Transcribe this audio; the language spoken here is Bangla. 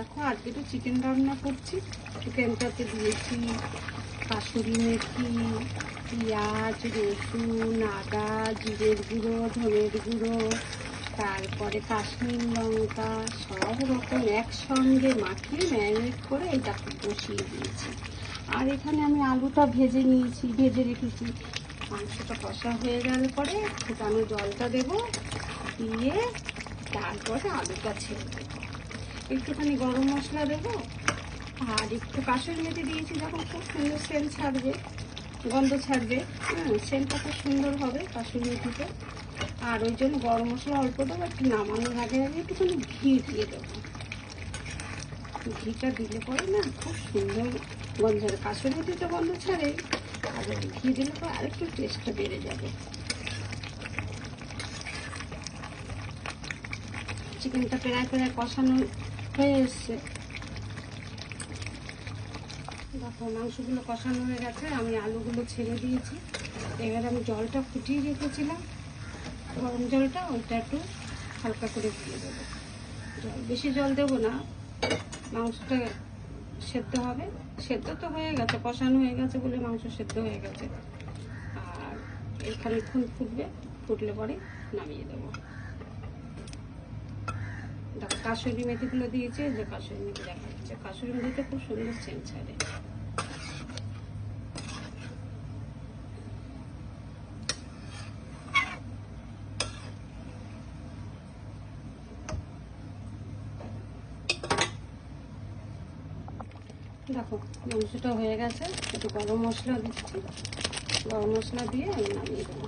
দেখো আজকে তো চিকেন রান্না করছি। চিকেনটাতে দিয়েছি কাসুরি মেথি, পেঁয়াজ, রসুন, আদা, জিরের গুঁড়ো, ধনের গুঁড়ো, তারপরে কাশ্মীর লঙ্কা সব রকম একসঙ্গে মাখিয়ে ম্যারিনেট করে এই দেখো বসিয়ে দিয়েছি। আর এখানে আমি আলুটা ভেজে রেখেছি। মাংসটা কষা হয়ে গেলে পরে ফুটানো জলটা দেবো, দিয়ে তারপরে আলুটা ছেড়ে দেবো। একটুখানি গরম মশলা দেবো আর একটু কাসুরি মেথি দিয়েছি, যখন খুব সুন্দর সেন্ট ছাড়বে, গন্ধ ছাড়বে, সেন্টটা খুব সুন্দর হবে কাসুরি মেথিতে। আর ওই জন্য গরম মশলা অল্প দেবো, একটু নামানোর আগে একটুখানি ঘি দিয়ে দেবো। ঘিটা দিলে পরে না খুব সুন্দর গন্ধ ছাড়ে, কাসুরি মেথিতে গন্ধ ছাড়ে, আর ঘি দিলে পরে আরেকটু টেস্টটা বেড়ে যাবে। চিকেনটা প্রায় কষানো হয়ে এসছে। দেখো মাংসগুলো কষানো হয়ে গেছে, আমি আলুগুলো ছেড়ে দিয়েছি। এবার আমি জলটা ফুটিয়ে রেখেছিলাম, গরম জলটা, ওইটা একটু হালকা করে দিয়ে দেবো। বেশি জল দেবো না, মাংসটা সেদ্ধ হবে। সেদ্ধ তো হয়ে গেছে, কষানো হয়ে গেছে বলে মাংস সেদ্ধ হয়ে গেছে। আর এখানে ফুটলে পরে নামিয়ে দেবো। দেখো কাসুরি মেথিগুলো দিয়েছে, যে কাসুরি মেথি দেখা যাচ্ছে, কাসুরি মেথিতে খুব সুন্দর সেন্ট ছাড়ে। দেখো মাংসটা হয়ে গেছে, একটু গরম মশলা দিচ্ছি, গরম মশলা দিয়ে আমি নামিয়ে দেবো।